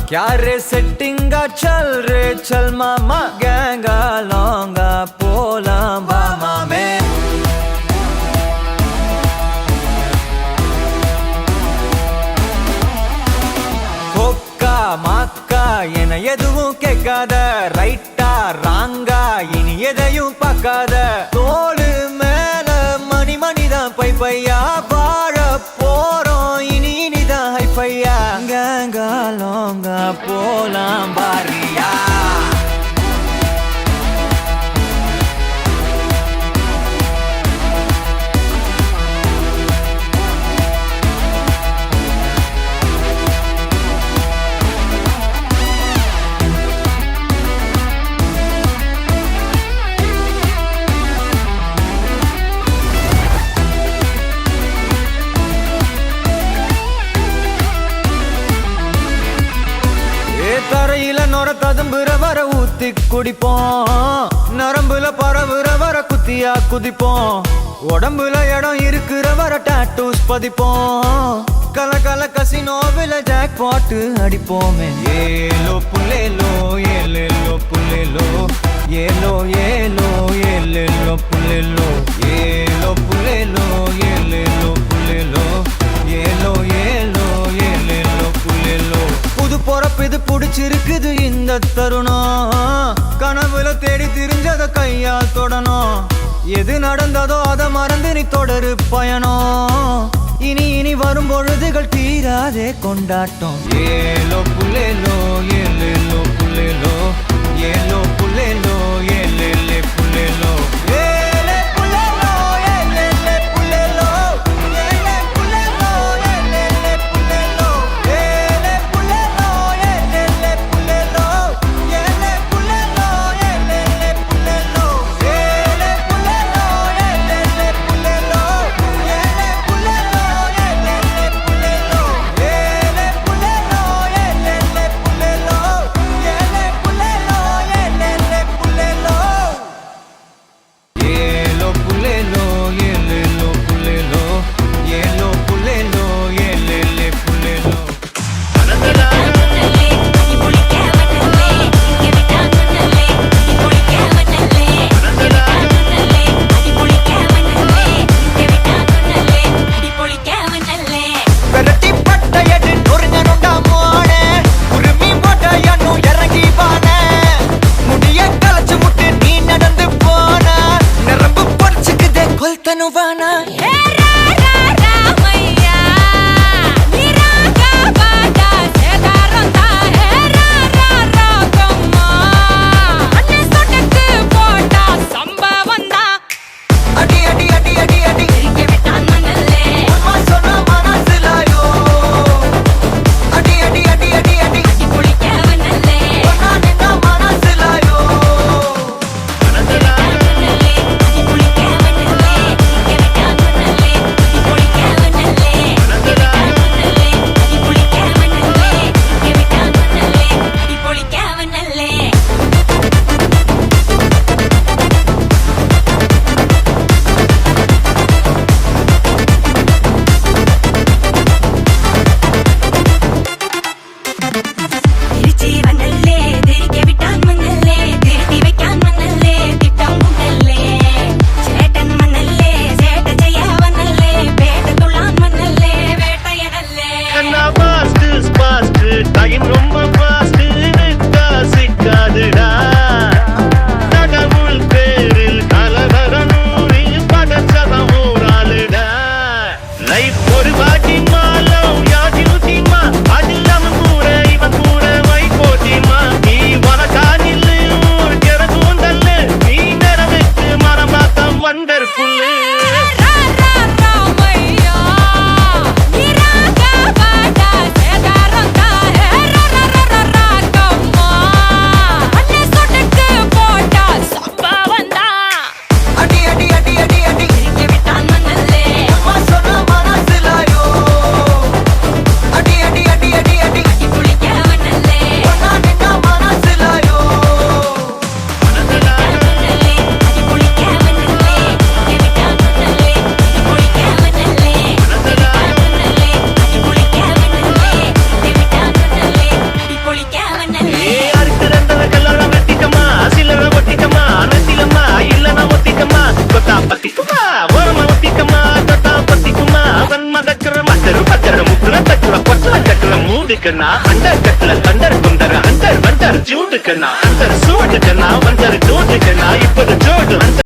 क्या रे सेटिंगा चल रे चल मामा गैंगा लौंगा पोला मामा में कोक्का माक्का என எதுவும் கேட்காத ரைட்டா ராங்கா இனி எதையும் பார்க்காத தோளு மேல மணி மணிதான் பை பையா வாழ போறோம் இனி இனிதான் ஹைஃபையா கேங்கா லோங்கா போலாம் பாரியா தரையில நொர ததும்புற வர ஊத்தி குடிப்போம் நரம்புல பரவுற வர குத்தியா குதிப்போம் உடம்புல இடம் இருக்கிற வர டாட்டூஸ் பதிப்போம் கல கல கசினோவில ஜாக் பாட்டு அடிப்போமே ஏலோ புல்லேலோ ஏலேலோ புல்லேலோ ஏலோ ஏலோ ஏலேலோ புல்லேலோ ஏலோ புல்லேலோ ஏலேலோ புல்லேலோ ஏலோ ஏலோ ஏலேலோ புல்லேலோ புது பொறப்பு இது புடிச்சிருக்குது இந்த தருணம் கனவுல தேடி திரிஞ்சத கையால் தொடணும் எது நடந்ததோ அதை மறந்து நீ தொடரு பயணம் இனி இனி வரும் பொழுதுகள் தீராதே கொண்டாட்டம் ஏலோ புல்லேலோ ஏலேலோ புல்லேலோ ஏலோ புல்லேலோ ஏலேலே புல்லேலோ சூடுக்கண்ணா அண்டர் கட்ல தண்டர் குண்டர் அண்டர் வண்டர் ஜூடுக்கண்ணா அண்டர் சூடுக்கண்ணா வண்டர் ஜூடுக்கண்ணா இப்போது ஜோடு